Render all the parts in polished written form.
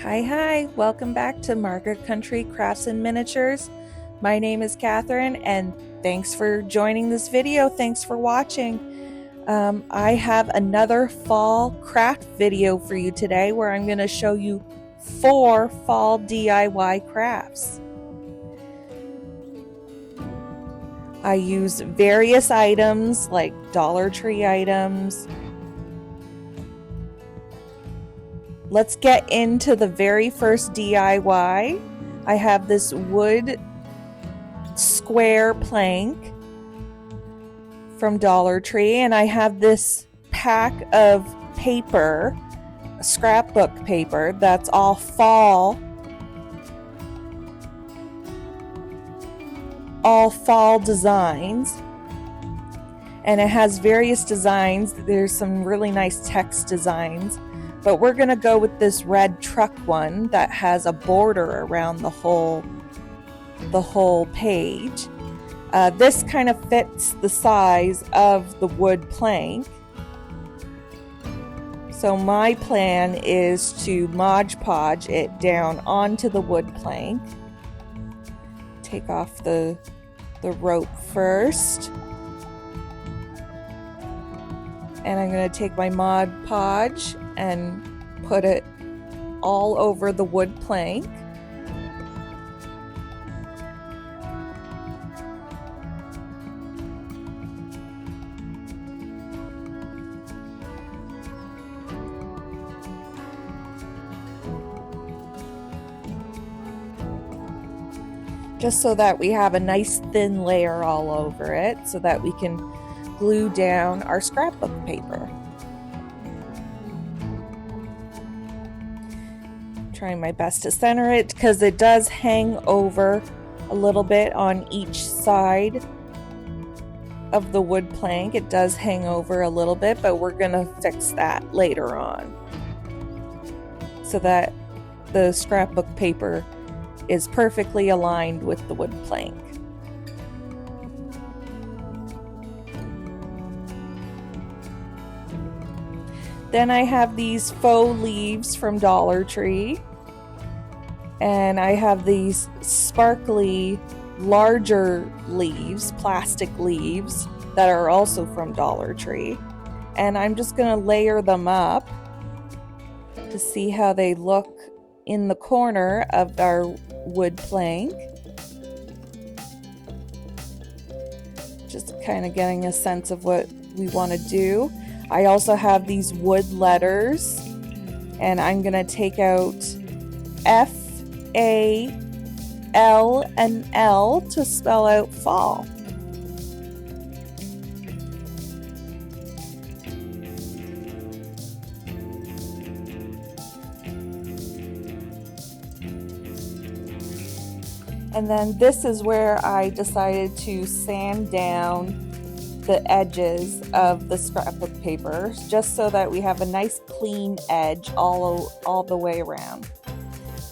Hi, welcome back to Margaret Country Crafts and Miniatures. My name is Catherine and thanks for joining this video. Thanks for watching. I have another fall craft video for you today where I'm going to show you 4 fall DIY crafts. I use various items like Dollar Tree items. Let's get into the very first DIY. I have this wood square plank from Dollar Tree, and I have this pack of paper, scrapbook paper, that's all fall designs, and it has various designs. There's some really nice text designs, but we're gonna go with this red truck one that has a border around the whole page. This kind of fits the size of the wood plank. So my plan is to Mod Podge it down onto the wood plank. Take off the rope first. And I'm going to take my Mod Podge and put it all over the wood plank. Just so that we have a nice thin layer all over it so that we can glue down our scrapbook paper. Trying my best to center it because it does hang over a little bit on each side of the wood plank. It does hang over a little bit, but we're gonna fix that later on so that the scrapbook paper is perfectly aligned with the wood plank. Then I have these faux leaves from Dollar Tree, and I have these sparkly larger leaves, plastic leaves, that are also from Dollar Tree, and I'm just going to layer them up to see how they look in the corner of our wood plank. Just kind of getting a sense of what we want to do. I also have these wood letters, and I'm going to take out F, A, L, and L to spell out fall. And then this is where I decided to sand down the edges of the scrapbook paper, just so that we have a nice clean edge all the way around.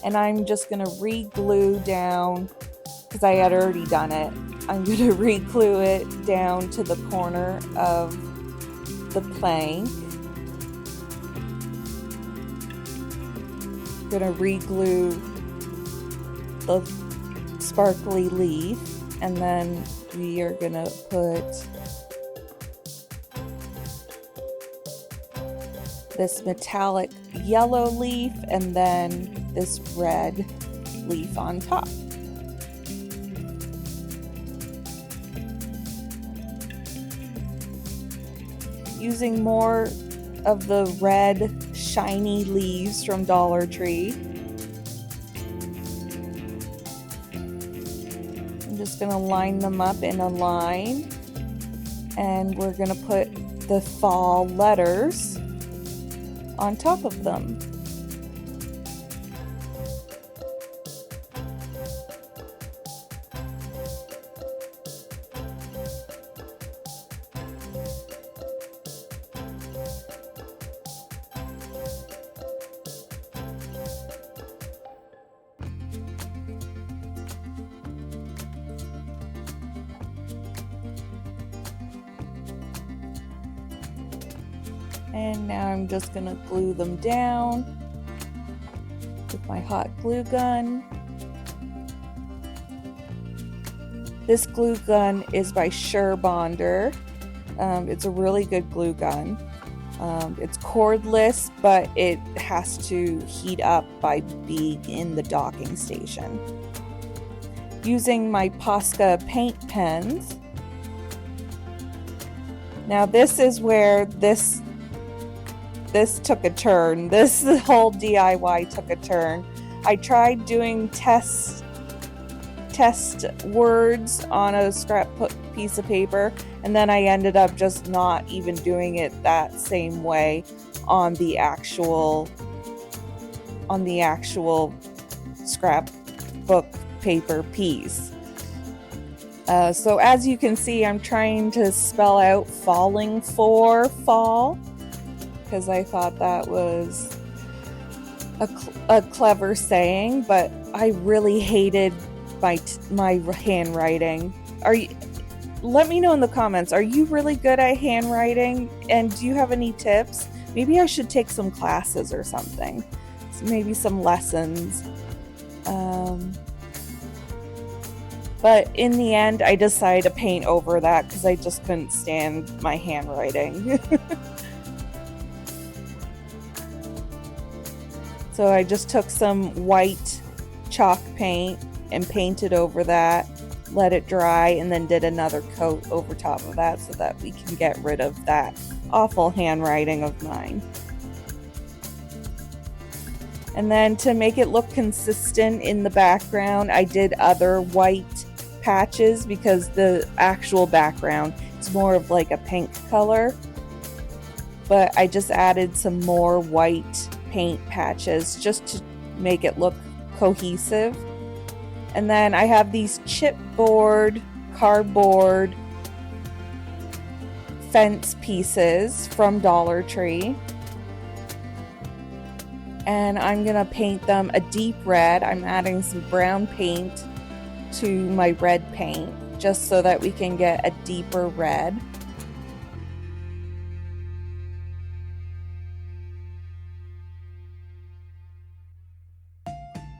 And I'm just going to re-glue down, because I had already done it, I'm going to re-glue it down to the corner of the plank. I'm going to re-glue the sparkly leaf, and then we are going to put this metallic yellow leaf and then this red leaf on top. Using more of the red shiny leaves from Dollar Tree. I'm just going to line them up in a line, and we're going to put the fall letters on top of them. And now I'm just going to glue them down. with my hot glue gun. This glue gun is by Surebonder. It's a really good glue gun. It's cordless, but it has to heat up by being in the docking station. Using my Posca paint pens. Now this is where this took a turn. This whole DIY took a turn. I tried doing test words on a scrap piece of paper, and then I ended up just not even doing it that same way on the actual scrapbook paper piece. So as you can see, I'm trying to spell out falling for fall, because I thought that was a clever saying, but I really hated my handwriting. Let me know in the comments, are you really good at handwriting, and do you have any tips? Maybe I should take some classes or something, maybe some lessons. But in the end, I decided to paint over that because I just couldn't stand my handwriting. So I just took some white chalk paint and painted over that, let it dry, and then did another coat over top of that so that we can get rid of that awful handwriting of mine. And then to make it look consistent in the background, I did other white patches because the actual background is more of like a pink color. But I just added some more white paint patches just to make it look cohesive. And then I have these chipboard, cardboard fence pieces from Dollar Tree. And I'm gonna paint them a deep red. I'm adding some brown paint to my red paint just so that we can get a deeper red.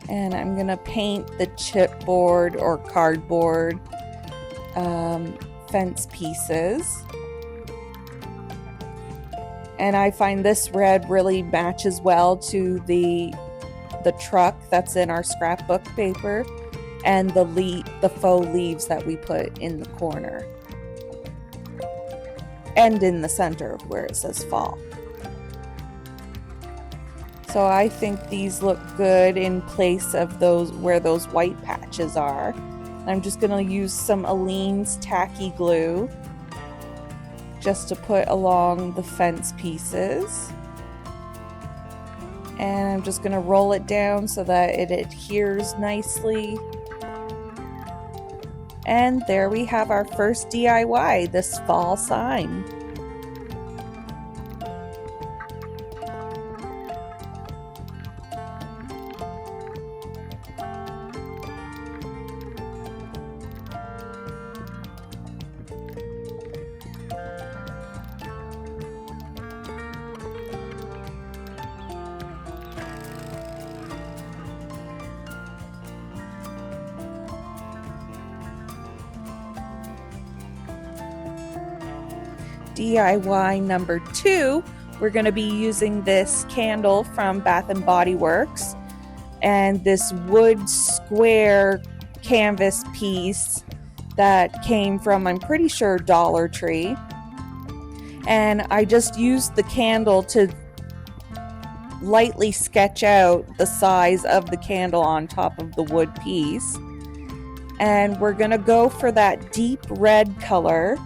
And I'm gonna paint the chipboard or cardboard fence pieces. And I find this red really matches well to the truck that's in our scrapbook paper and the faux leaves that we put in the corner and in the center where it says fall. So I think these look good in place of those where those white patches are. I'm just going to use some Aleene's tacky glue just to put along the fence pieces. And I'm just going to roll it down so that it adheres nicely. And there we have our first DIY, this fall sign. DIY number 2, we're going to be using this candle from Bath & Body Works and this wood square canvas piece that came from, I'm pretty sure, Dollar Tree. And I just used the candle to lightly sketch out the size of the candle on top of the wood piece. And we're going to go for that deep red color.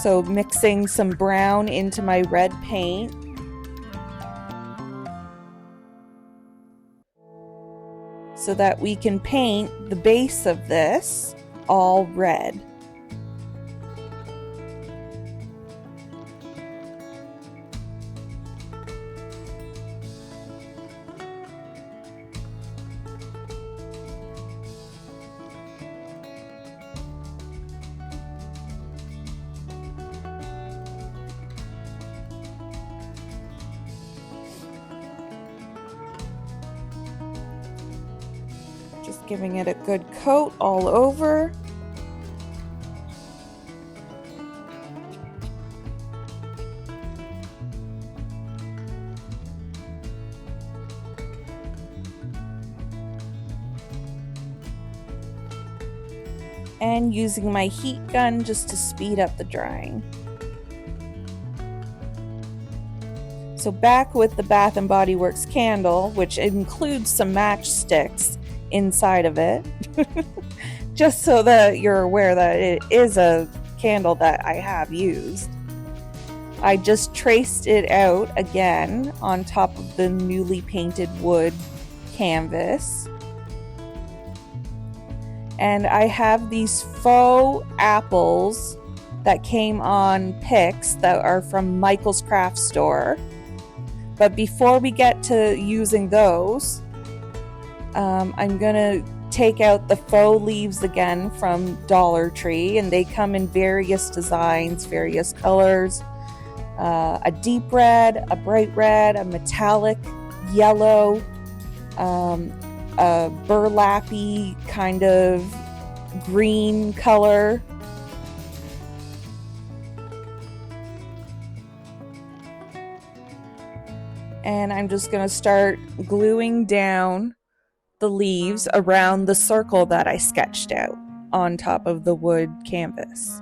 So mixing some brown into my red paint. So that we can paint the base of this all red. giving it a good coat all over. And using my heat gun just to speed up the drying. So back with the Bath & Body Works candle, which includes some matchsticks inside of it, just so that you're aware that it is a candle that I have used. I just traced it out again on top of the newly painted wood canvas. And I have these faux apples that came on picks that are from Michael's Craft Store. But before we get to using those, I'm gonna take out the faux leaves again from Dollar Tree, and they come in various designs, various colors. A deep red, a bright red, a metallic yellow, a burlappy kind of green color. And I'm just going to start gluing down the leaves around the circle that I sketched out on top of the wood canvas.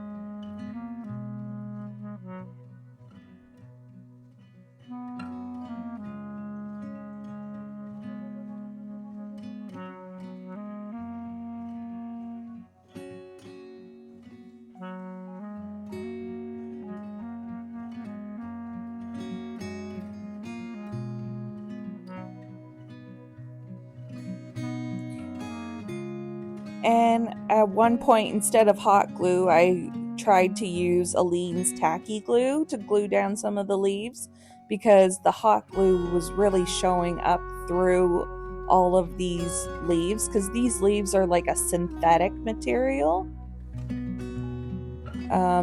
And at one point, instead of hot glue, I tried to use Aleene's tacky glue to glue down some of the leaves, because the hot glue was really showing up through all of these leaves, because these leaves are like a synthetic material.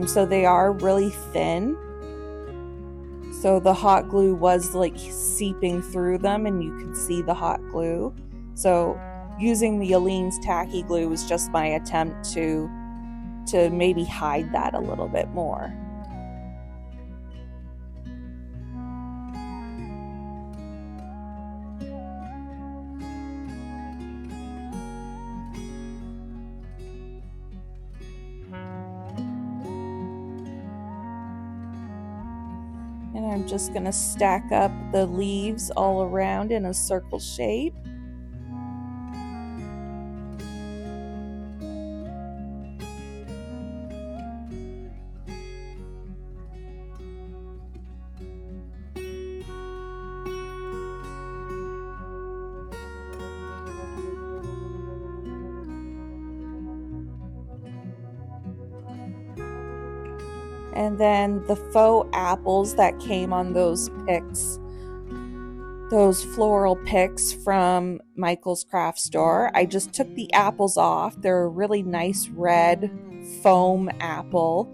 So they are really thin. So the hot glue was like seeping through them and you could see the hot glue. So using the Aleene's tacky glue was just my attempt to maybe hide that a little bit more. And I'm just going to stack up the leaves all around in a circle shape. And then the faux apples that came on those picks, those floral picks from Michael's Craft Store, I just took the apples off. They're a really nice red foam apple.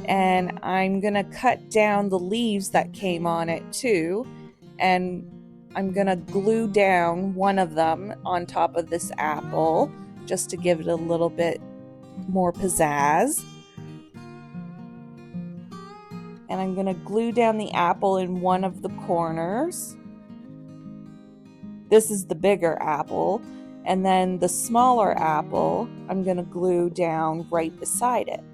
And I'm going to cut down the leaves that came on it too. And I'm going to glue down one of them on top of this apple just to give it a little bit more pizzazz. And I'm going to glue down the apple in one of the corners. This is the bigger apple. And then the smaller apple, I'm going to glue down right beside it.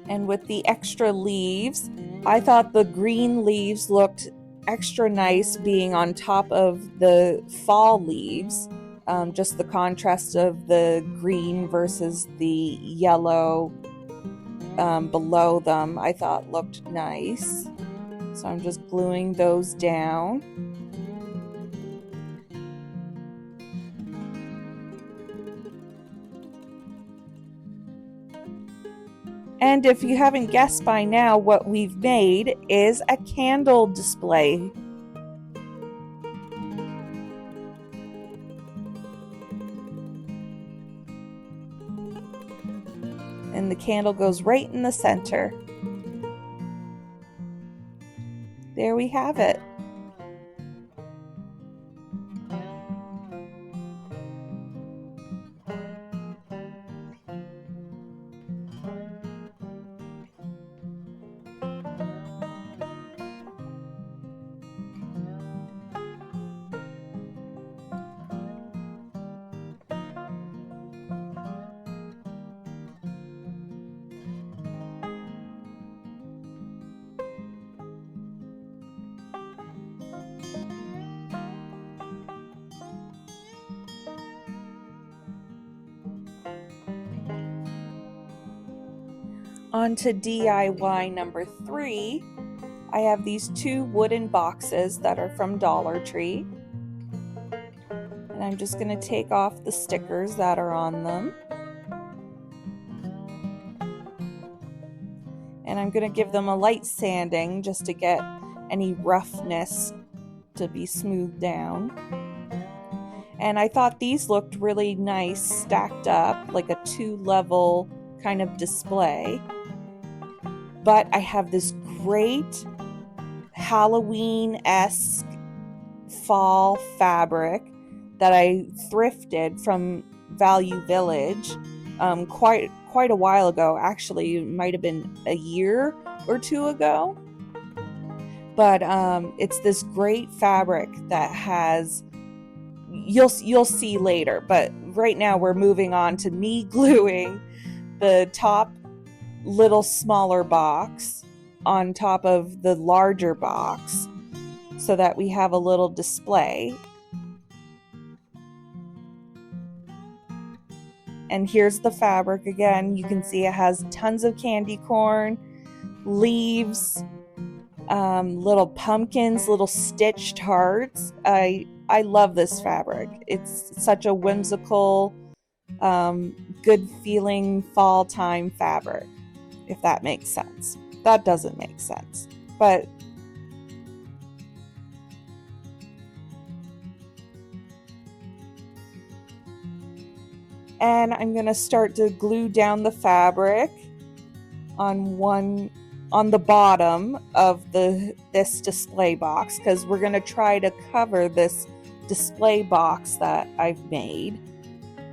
And with the extra leaves, I thought the green leaves looked extra nice being on top of the fall leaves. Just the contrast of the green versus the yellow below them, I thought looked nice. So I'm just gluing those down. And if you haven't guessed by now, what we've made is a candle display. And the candle goes right in the center. There we have it. On to DIY number 3. I have these 2 wooden boxes that are from Dollar Tree. And I'm just going to take off the stickers that are on them. And I'm going to give them a light sanding just to get any roughness to be smoothed down. And I thought these looked really nice stacked up like a 2-level kind of display. But I have this great Halloween-esque fall fabric that I thrifted from Value Village quite a while ago. Actually, it might have been a year or 2 ago. But it's this great fabric that has, you'll see later. But right now we're moving on to me gluing the top little smaller box on top of the larger box so that we have a little display. And here's the fabric again. You can see it has tons of candy corn, leaves, little pumpkins, little stitched hearts. I love this fabric. It's such a whimsical, good feeling fall time fabric, if that makes sense. That doesn't make sense, but and I'm going to start to glue down the fabric on the bottom of this display box, because we're going to try to cover this display box that I've made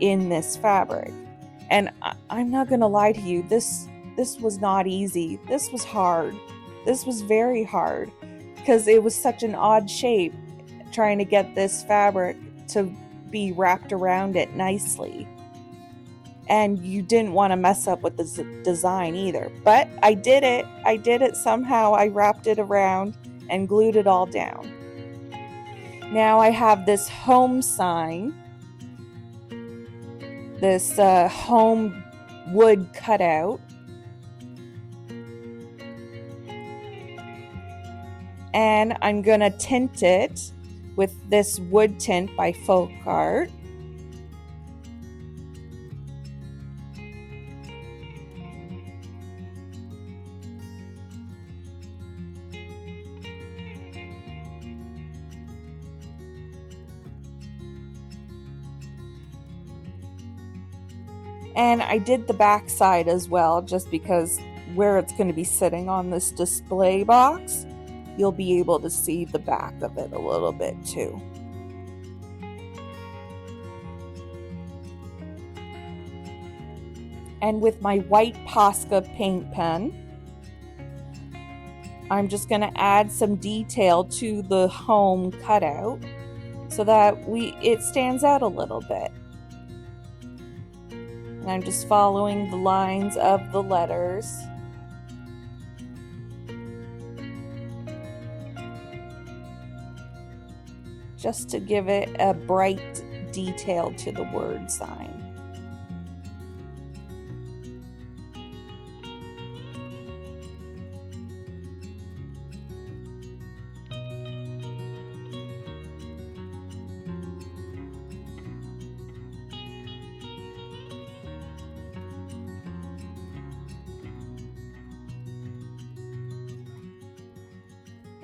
in this fabric. And I'm not going to lie to you, this was not easy. This was hard. This was very hard because it was such an odd shape, trying to get this fabric to be wrapped around it nicely. And you didn't want to mess up with the design either. But I did it. I did it somehow. I wrapped it around and glued it all down. Now I have this home sign, this home wood cutout. And I'm going to tint it with this wood tint by Faux. And I did the back side as well, just because where it's going to be sitting on this display box, you'll be able to see the back of it a little bit too. And with my white Posca paint pen, I'm just going to add some detail to the home cutout so that it stands out a little bit. And I'm just following the lines of the letters. Just to give it a bright detail to the word sign.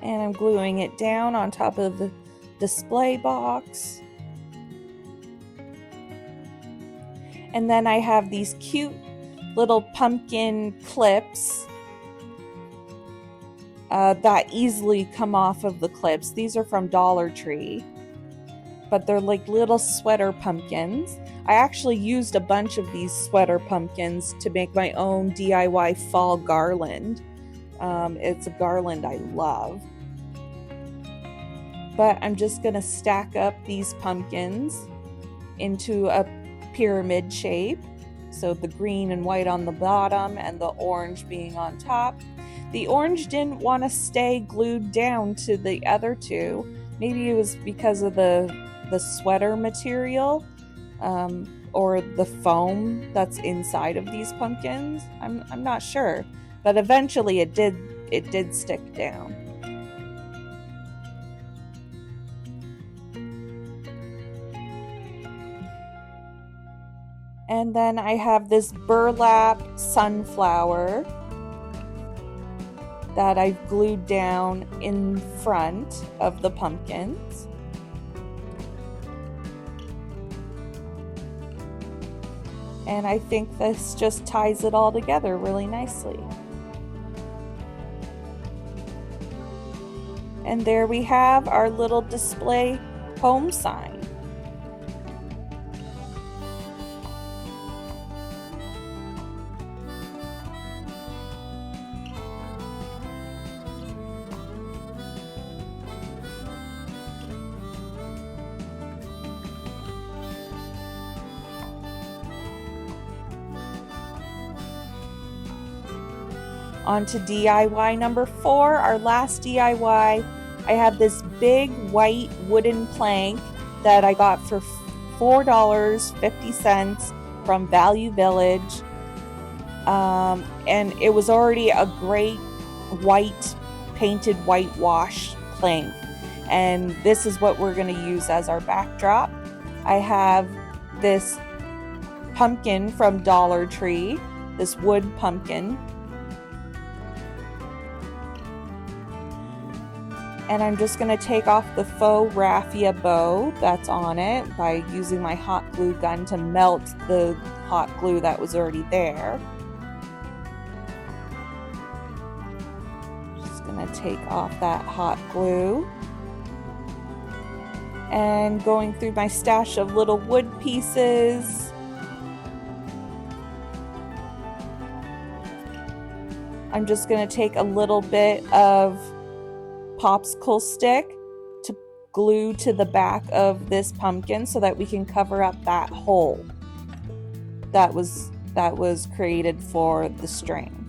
And I'm gluing it down on top of the display box. And then I have these cute little pumpkin clips that easily come off of the clips. These are from Dollar Tree, but they're like little sweater pumpkins. I actually used a bunch of these sweater pumpkins to make my own DIY fall garland. It's a garland I love. But I'm just gonna stack up these pumpkins into a pyramid shape. So the green and white on the bottom and the orange being on top. The orange didn't want to stay glued down to the other two. Maybe it was because of the sweater material or the foam that's inside of these pumpkins. I'm not sure, but eventually it did stick down. And then I have this burlap sunflower that I've glued down in front of the pumpkins. And I think this just ties it all together really nicely. And there we have our little display home sign. On to DIY number 4, our last DIY. I have this big white wooden plank that I got for $4.50 from Value Village. And it was already a great painted whitewash plank. And this is what we're going to use as our backdrop. I have this pumpkin from Dollar Tree, this wood pumpkin. And I'm just going to take off the faux raffia bow that's on it by using my hot glue gun to melt the hot glue that was already there. Just going to take off that hot glue. And going through my stash of little wood pieces. I'm just going to take a little bit of popsicle stick to glue to the back of this pumpkin so that we can cover up that hole that was created for the string.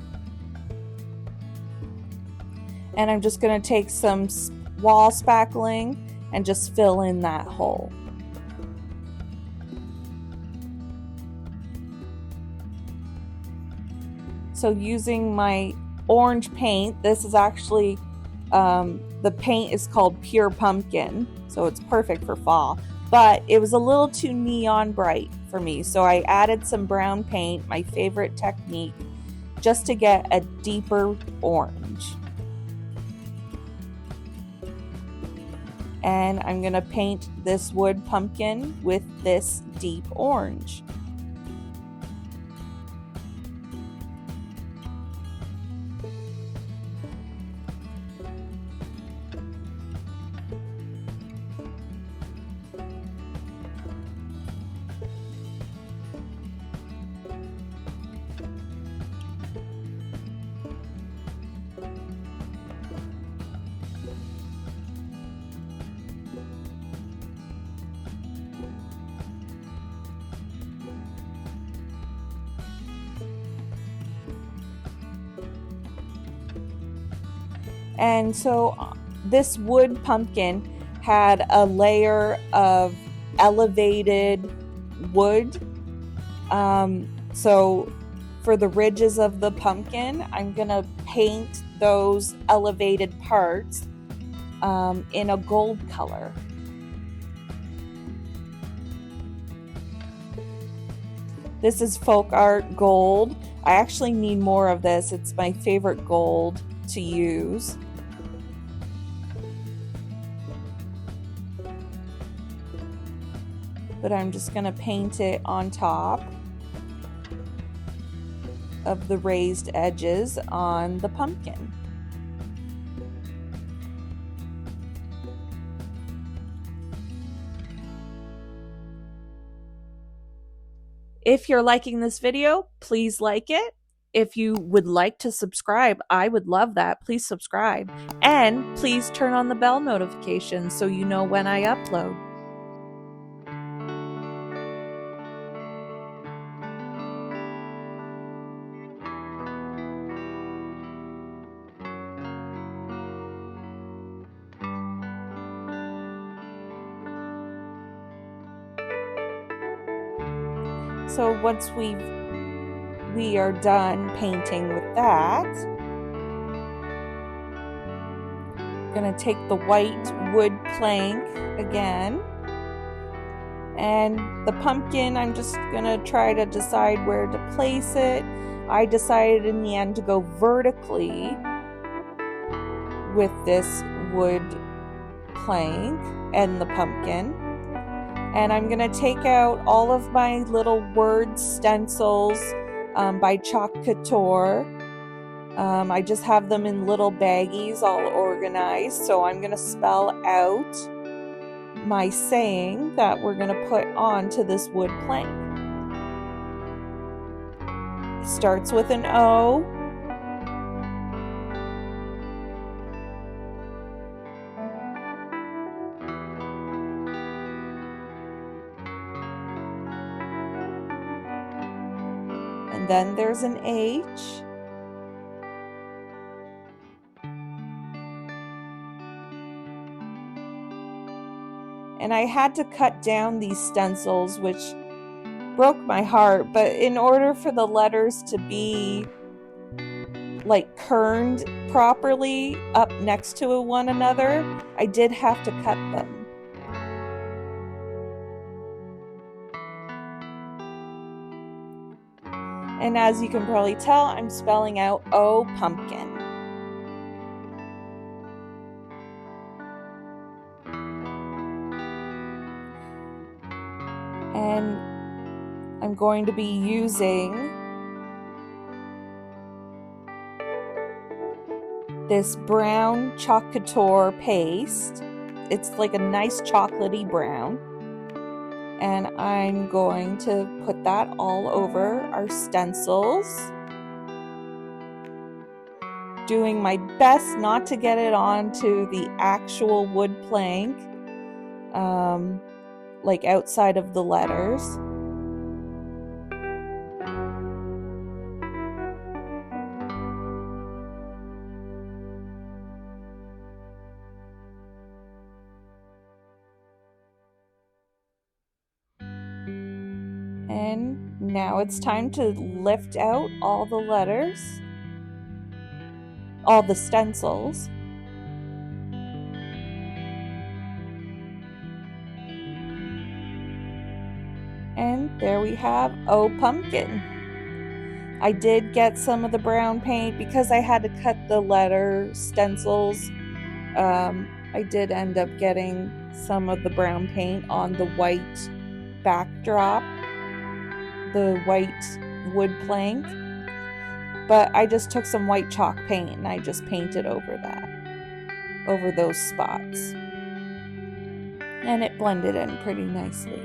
And I'm just going to take some wall spackling and just fill in that hole. So using my orange paint, this is actually the paint is called Pure Pumpkin, so it's perfect for fall, but it was a little too neon bright for me, so I added some brown paint, my favorite technique, just to get a deeper orange. And I'm going to paint this wood pumpkin with this deep orange. And so this wood pumpkin had a layer of elevated wood. So for the ridges of the pumpkin, I'm going to paint those elevated parts in a gold color. This is Folk Art Gold. I actually need more of this. It's my favorite gold to use. But I'm just going to paint it on top. of the raised edges on the pumpkin. If you're liking this video, please like it. If you would like to subscribe, I would love that. Please subscribe. And please turn on the bell notification so you know when I upload. So once we are done painting with that, I'm gonna take the white wood plank again, and the pumpkin, I'm just gonna try to decide where to place it. I decided in the end to go vertically with this wood plank and the pumpkin. And I'm going to take out all of my little word stencils by Chalk Couture. I just have them in little baggies all organized. So I'm going to spell out my saying that we're going to put onto this wood plank. It starts with an O. And then there's an H. And I had to cut down these stencils, which broke my heart, but in order for the letters to be like kerned properly up next to one another, I did have to cut them. And as you can probably tell, I'm spelling out O pumpkin. And I'm going to be using this brown Chalk Couture paste. It's like a nice chocolatey brown. And I'm going to put that all over our stencils. Doing my best not to get it onto the actual wood plank, like outside of the letters. And now it's time to lift out all the letters, all the stencils. And there we have O pumpkin. I did get some of the brown paint because I had to cut the letter stencils. I did end up getting some of the brown paint on the white backdrop, the white wood plank, but I just took some white chalk paint and I just painted over that, over those spots, and it blended in pretty nicely.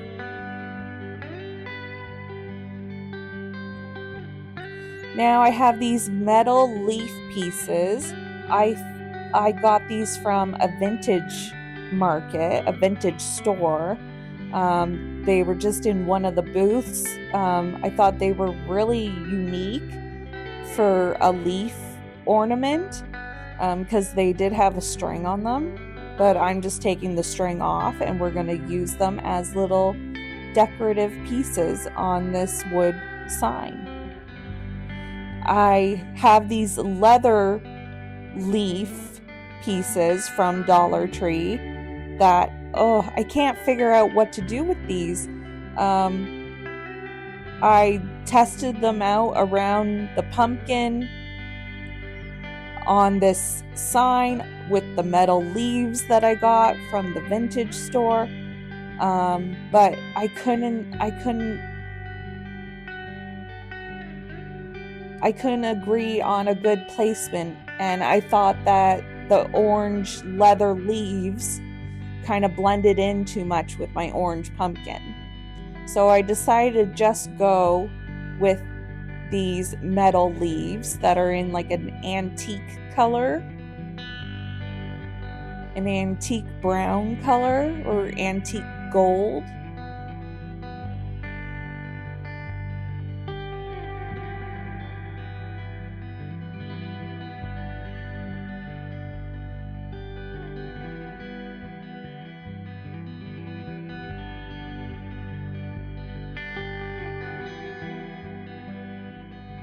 Now I have these metal leaf pieces. I got these from a vintage market, a vintage store. They were just in one of the booths. I thought they were really unique for a leaf ornament because they did have a string on them, but I'm just taking the string off and we're going to use them as little decorative pieces on this wood sign. I have these leather leaf pieces from Dollar Tree that, I can't figure out what to do with these. I tested them out around the pumpkin on this sign with the metal leaves that I got from the vintage store, but I couldn't I couldn't agree on a good placement, and I thought that the orange leather leaves kind of blended in too much with my orange pumpkin. So I decided to just go with these metal leaves that are in like an antique color, an antique brown color, or antique gold.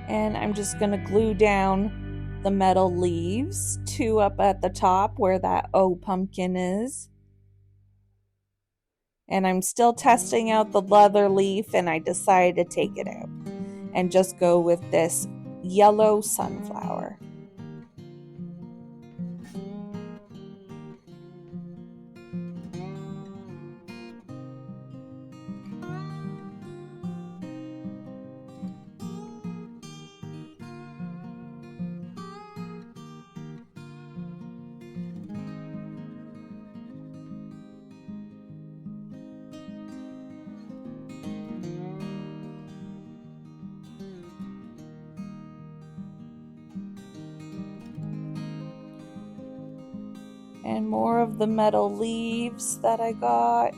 And I'm just going to glue down the metal leaves, 2 up at the top where that O pumpkin is. And I'm still testing out the leather leaf, and I decided to take it out and just go with this yellow sunflower. And more of the metal leaves that I got,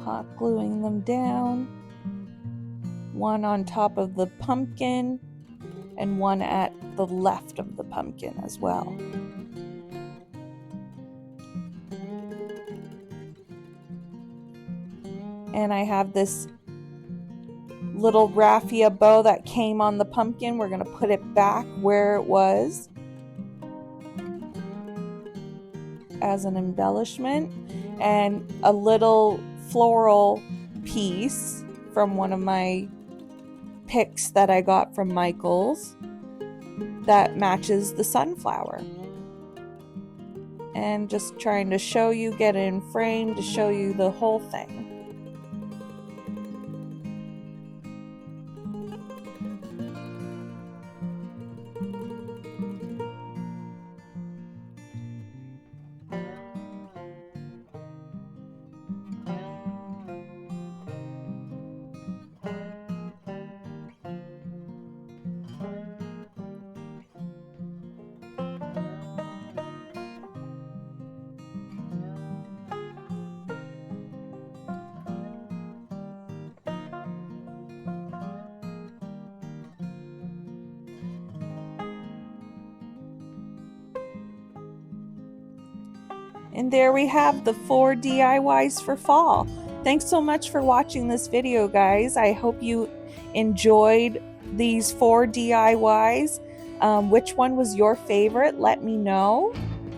hot gluing them down, 1 on top of the pumpkin and 1 at the left of the pumpkin as well. And I have this little raffia bow that came on the pumpkin. We're going to put it back where it was as an embellishment, and a little floral piece from one of my picks that I got from Michael's that matches the sunflower. And just trying to show you, get it in frame to show you the whole thing. And there we have the 4 DIYs for fall. Thanks so much for watching this video, guys. I hope you enjoyed these 4 DIYs. Which one was your favorite? Let me know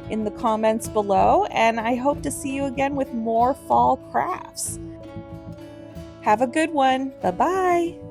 in the comments below. And I hope to see you again with more fall crafts. Have a good one. Bye-bye.